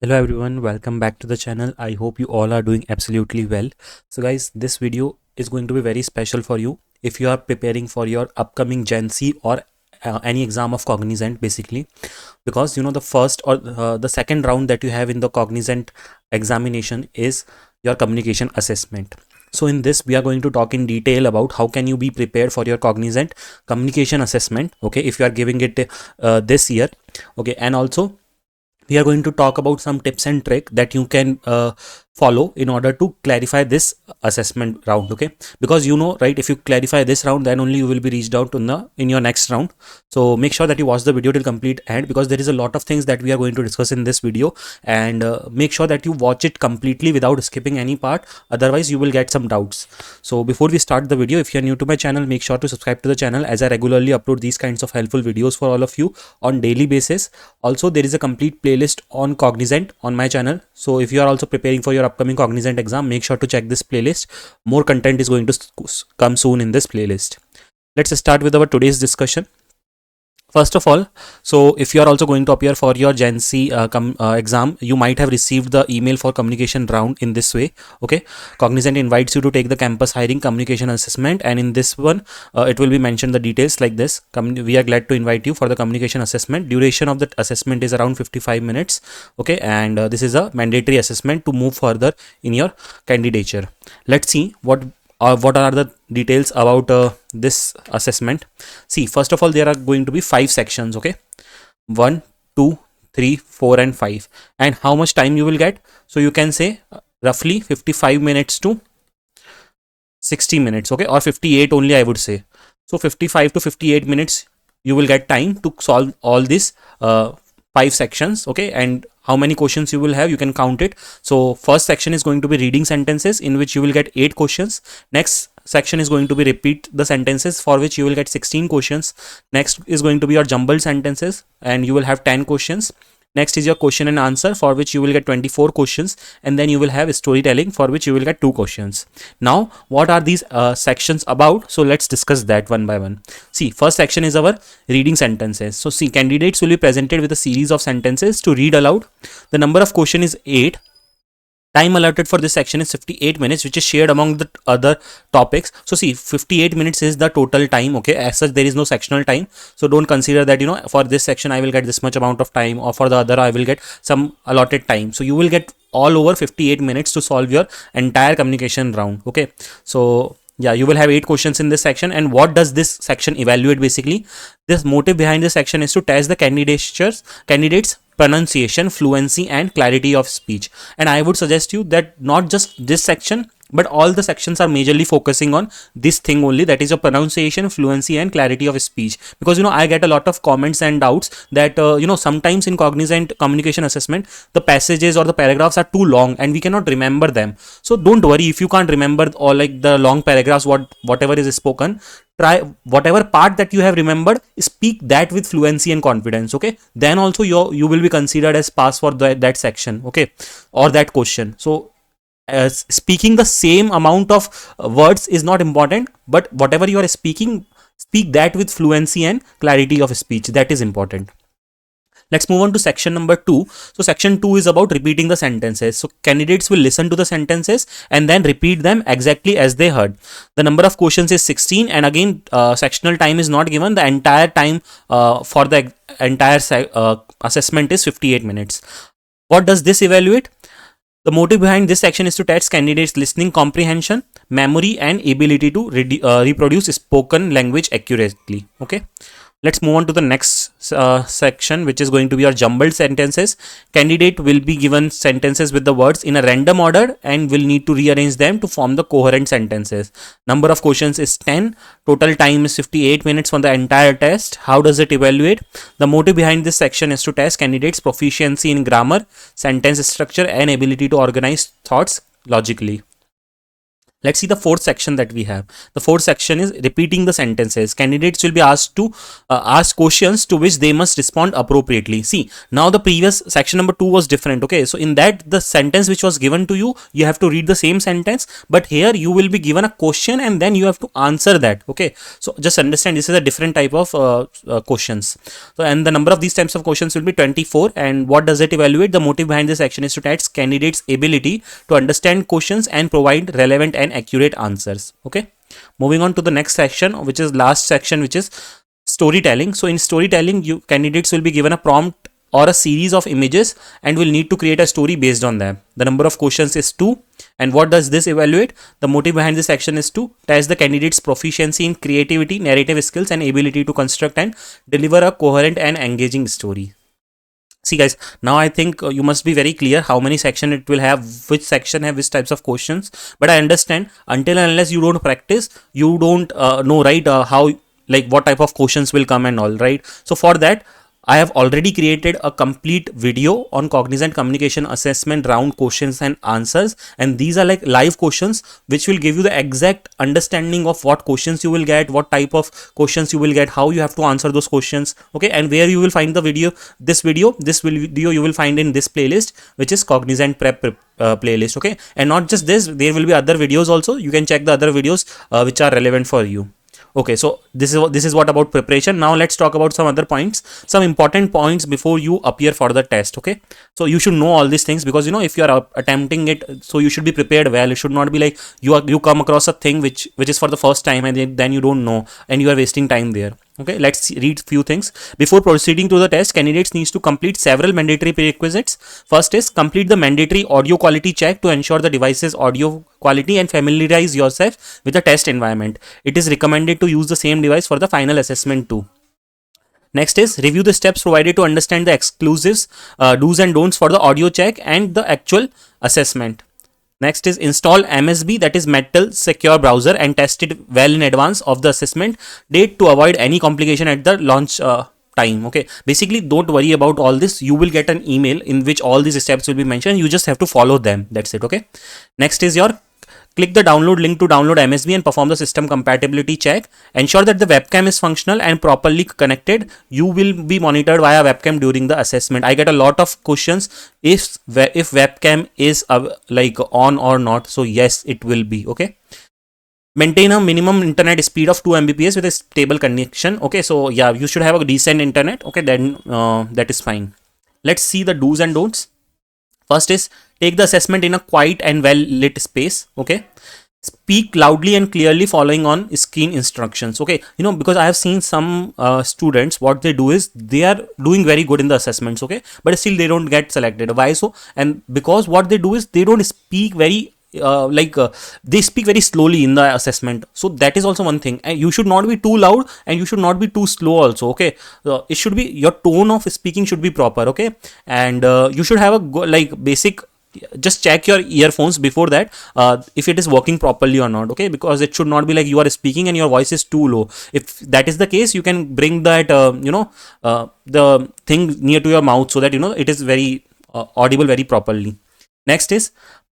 Hello everyone, welcome back to the channel. I hope you all are doing absolutely well. So guys, this video is going to be very special for you if you are preparing for your upcoming Gen C or any exam of Cognizant basically, because the first or the second round that you have in the Cognizant examination is your communication assessment. So in this we are going to talk in detail about how can you be prepared for your Cognizant communication assessment, okay, if you are giving it this year, okay, and also we are going to talk about some tips and trick that you can follow in order to clarify this assessment round, okay, because right, if you clarify this round then only you will be reached out in your next round. So make sure that you watch the video till complete end, because there is a lot of things that we are going to discuss in this video, and make sure that you watch it completely without skipping any part, otherwise you will get some doubts. So before we start the video, if you are new to my channel, make sure to subscribe to the channel, as I regularly upload these kinds of helpful videos for all of you on daily basis. Also, there is a complete playlist on Cognizant on my channel. So if you are also preparing for your upcoming Cognizant exam, make sure to check this playlist. More content is going to come soon in this playlist. Let's start with our today's discussion. First of all, so if you are also going to appear for your Gen C exam, you might have received the email for communication round in this way. Okay, Cognizant invites you to take the campus hiring communication assessment, and in this one, it will be mentioned the details like this. We are glad to invite you for the communication assessment. Duration of the assessment is around 55 minutes. Okay, and this is a mandatory assessment to move further in your candidature. Let's see what are the details about this assessment. See, first of all, there are going to be 5 sections, okay, 1, 2, 3, 4 and 5. And how much time you will get? So you can say roughly 55 minutes to 60 minutes, okay, or 58 only, I would say. So 55 to 58 minutes you will get time to solve all these 5 sections, okay. And how many questions you will have, you can count it. So first section is going to be reading sentences, in which you will get 8 questions. Next section is going to be repeat the sentences, for which you will get 16 questions. Next is going to be your jumbled sentences, and you will have 10 questions. Next is your question and answer, for which you will get 24 questions, and then you will have storytelling, for which you will get 2 questions. Now, what are these sections about? So let's discuss that one by one. See, first section is our reading sentences. So see, candidates will be presented with a series of sentences to read aloud. The number of question is 8. Time allotted for this section is 58 minutes, which is shared among the other topics. So see, 58 minutes is the total time, okay. As such, there is no sectional time, so don't consider that for this section I will get this much amount of time, or for the other I will get some allotted time. So you will get all over 58 minutes to solve your entire communication round, okay. So yeah, you will have 8 questions in this section. And what does this section evaluate? Basically, this motive behind this section is to test the candidates pronunciation, fluency and clarity of speech. And I would suggest you that not just this section, but all the sections are majorly focusing on this thing only, that is your pronunciation, fluency and clarity of speech. Because I get a lot of comments and doubts that sometimes in Cognizant communication assessment, the passages or the paragraphs are too long and we cannot remember them. So don't worry if you can't remember all like the long paragraphs, whatever is spoken. Try whatever part that you have remembered, speak that with fluency and confidence, okay. Then also you will be considered as pass for that section, okay, or that question. So speaking the same amount of words is not important, but whatever you are speaking, speak that with fluency and clarity of speech. That is important. Let's move on to section number 2. So section 2 is about repeating the sentences. So candidates will listen to the sentences and then repeat them exactly as they heard. The number of questions is 16, and again sectional time is not given. The entire time for the entire assessment is 58 minutes. What does this evaluate? The motive behind this section is to test candidates' listening comprehension, memory and ability to reproduce spoken language accurately, okay. Let's move on to the next section, which is going to be your jumbled sentences. Candidate will be given sentences with the words in a random order and will need to rearrange them to form the coherent sentences. Number of questions is 10. Total time is 58 minutes for the entire test. How does it evaluate? The motive behind this section is to test candidates' proficiency in grammar, sentence structure and ability to organize thoughts logically. Let's see the fourth section that we have. The fourth section is repeating the sentences. Candidates will be asked to ask questions to which they must respond appropriately. See, now the previous section number 2 was different. Okay, so in that, the sentence which was given to you, you have to read the same sentence, but here you will be given a question and then you have to answer that. Okay, so just understand this is a different type of questions. So, and the number of these types of questions will be 24. And what does it evaluate? The motive behind this action is to test candidates' ability to understand questions and provide relevant and accurate answers. Okay, moving on to the next section, which is last section, which is storytelling. So in storytelling, you candidates will be given a prompt or a series of images and will need to create a story based on them. The number of questions is 2. And what does this evaluate? The motive behind this section is to test the candidate's proficiency in creativity, narrative skills, and ability to construct and deliver a coherent and engaging story. See guys, now I think you must be very clear how many section it will have, which section have which types of questions. But I understand, until and unless you don't practice, you don't know, right, how, like, what type of questions will come and all, right? So for that, I have already created a complete video on Cognizant Communication Assessment Round questions and answers, and these are like live questions which will give you the exact understanding of what questions you will get, what type of questions you will get, how you have to answer those questions. Okay, and where you will find the video, this video you will find in this playlist, which is Cognizant Prep playlist. Okay, and not just this, there will be other videos also. You can check the other videos which are relevant for you. Okay, so this is what about preparation. Now let's talk about some other points, some important points before you appear for the test. Okay, so you should know all these things, because if you are attempting it, so you should be prepared well. It should not be like you come across a thing which is for the first time and then you don't know and you are wasting time there. Okay, let's read few things. Before proceeding to the test, candidates needs to complete several mandatory prerequisites. First is complete the mandatory audio quality check to ensure the device's audio quality and familiarize yourself with the test environment. It is recommended to use the same device for the final assessment too. Next is review the steps provided to understand the exclusives, do's and don'ts for the audio check and the actual assessment. Next is install MSB, that is Metal Secure Browser, and test it well in advance of the assessment date to avoid any complication at the launch time. Okay, basically don't worry about all this. You will get an email in which all these steps will be mentioned. You just have to follow them. That's it. Okay. Next is your click the download link to download MSB and perform the system compatibility check. Ensure that the webcam is functional and properly connected. You will be monitored via webcam during the assessment. I get a lot of questions if webcam is like on or not. So yes, it will be. Okay. Maintain a minimum internet speed of 2 Mbps with a stable connection. Okay, so yeah, you should have a decent internet. Okay, then that is fine. Let's see the do's and don'ts. First is take the assessment in a quiet and well lit space. Okay, speak loudly and clearly following on screen instructions. Okay, because I have seen some students, what they do is they are doing very good in the assessments. Okay, but still they don't get selected. Why so? And because what they do is they don't speak very they speak very slowly in the assessment. So that is also one thing. And you should not be too loud and you should not be too slow also. Okay, it should be, your tone of speaking should be proper. Okay, and you should have a basic, just check your earphones before that if it is working properly or not. Okay, because it should not be like you are speaking and your voice is too low. If that is the case, you can bring that the thing near to your mouth so that it is very audible very properly. Next is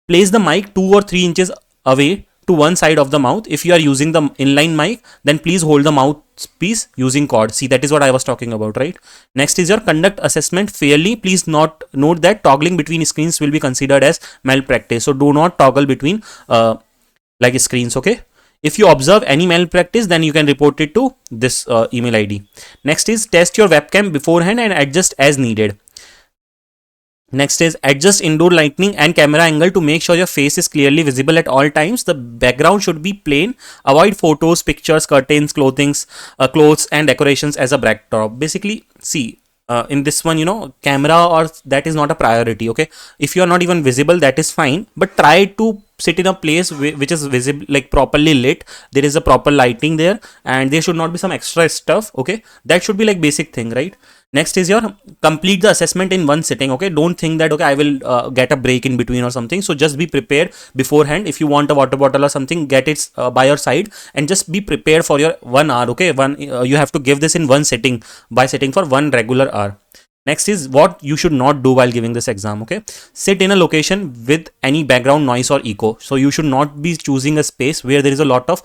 place the mic 2 or 3 inches away to one side of the mouth. If you are using the inline mic, then please hold the mouthpiece using cord. See, that is what I was talking about, right? Next is your conduct assessment fairly. Please note that toggling between screens will be considered as malpractice. So do not toggle between screens. Okay. If you observe any malpractice, then you can report it to this email ID. Next is test your webcam beforehand and adjust as needed. Next is adjust indoor lighting and camera angle to make sure your face is clearly visible at all times. The background should be plain. Avoid photos, pictures, curtains, clothes and decorations as a backdrop. Basically, see, in this one, camera or that is not a priority. Okay, if you are not even visible, that is fine, but try to sit in a place which is visible, like properly lit. There is a proper lighting there and there should not be some extra stuff. Okay, that should be like basic thing, right? Next is your complete the assessment in one sitting. Okay, don't think that okay, I will get a break in between or something. So just be prepared beforehand. If you want a water bottle or something, get it by your side and just be prepared for your 1 hour. Okay, you have to give this in one sitting, by sitting for one regular hour. Next is what you should not do while giving this exam. Okay, sit in a location with any background noise or echo. So you should not be choosing a space where there is a lot of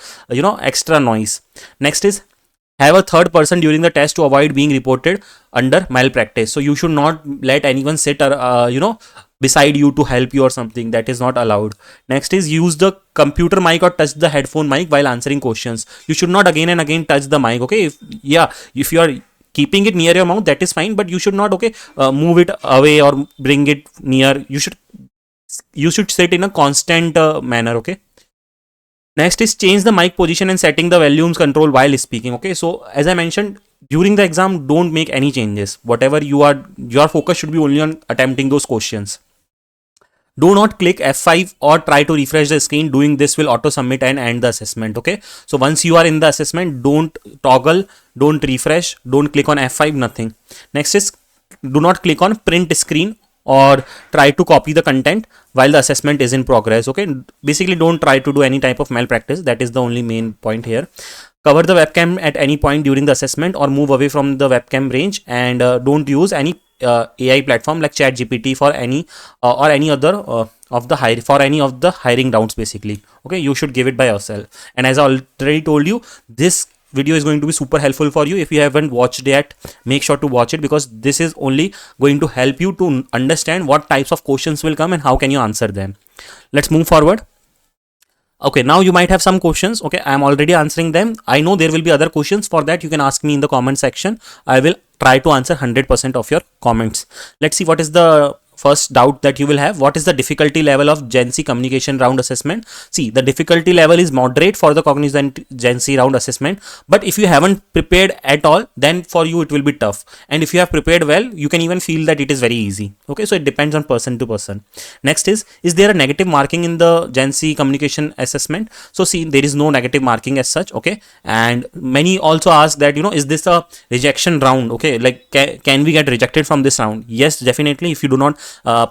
extra noise. Next is have a third person during the test to avoid being reported under malpractice. So you should not let anyone sit beside you to help you or something. That is not allowed. Next is use the computer mic or touch the headphone mic while answering questions. You should not again and again touch the mic. Okay, if you are keeping it near your mouth, that is fine, but you should not move it away or bring it near. You should sit in a constant manner. Okay. Next is change the mic position and setting the volumes control while speaking. Okay, so as I mentioned, during the exam, don't make any changes. Whatever your focus should be only on attempting those questions. Do not click F5 or try to refresh the screen. Doing this will auto submit and end the assessment. Okay, so once you are in the assessment, don't toggle, don't refresh, don't click on F5, nothing. Next is do not click on print screen or try to copy the content while the assessment is in progress. Okay, basically don't try to do any type of malpractice. That is the only main point here. Cover the webcam at any point during the assessment or move away from the webcam range, and don't use any AI platform like ChatGPT for any or any other for any of the hiring rounds. Basically, okay, you should give it by yourself. And as I already told you, this video is going to be super helpful for you. If you haven't watched yet, make sure to watch it, because this is only going to help you to understand what types of questions will come and how can you answer them. Let's move forward. Okay, now you might have some questions. Okay, I am already answering them. I know there will be other questions. For that, you can ask me in the comment section. I will try to answer 100% of your comments. Let's see what is the first doubt that you will have. What is the difficulty level of Gen Z communication round assessment? See, the difficulty level is moderate for the Cognizant Gen Z round assessment, but if you haven't prepared at all, then for you it will be tough. And if you have prepared well, you can even feel that it is very easy. Okay, so it depends on person to person. Next is there a negative marking in the Gen Z communication assessment? So see, there is no negative marking as such. Okay, and many also ask that, is this a rejection round? Okay, like can we get rejected from this round? Yes, definitely. If you do not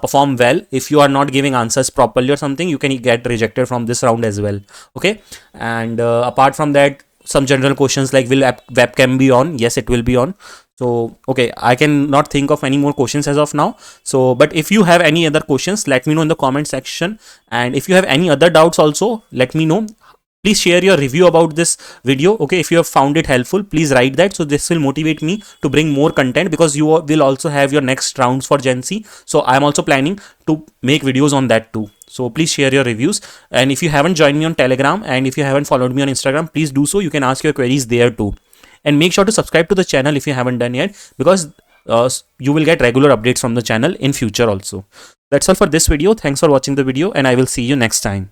perform well, if you are not giving answers properly or something, you can get rejected from this round as well. Okay, and apart from that, some general questions like will webcam be on? Yes, it will be on. So okay, I cannot think of any more questions as of now. So but if you have any other questions, let me know in the comment section. And if you have any other doubts also, let me know. Please share your review about this video. Okay, if you have found it helpful, please write that. So this will motivate me to bring more content, because you will also have your next rounds for Gen Z. So I am also planning to make videos on that too. So please share your reviews. And if you haven't joined me on Telegram and if you haven't followed me on Instagram, please do so. You can ask your queries there too. And make sure to subscribe to the channel if you haven't done yet, because you will get regular updates from the channel in future also. That's all for this video. Thanks for watching the video, and I will see you next time.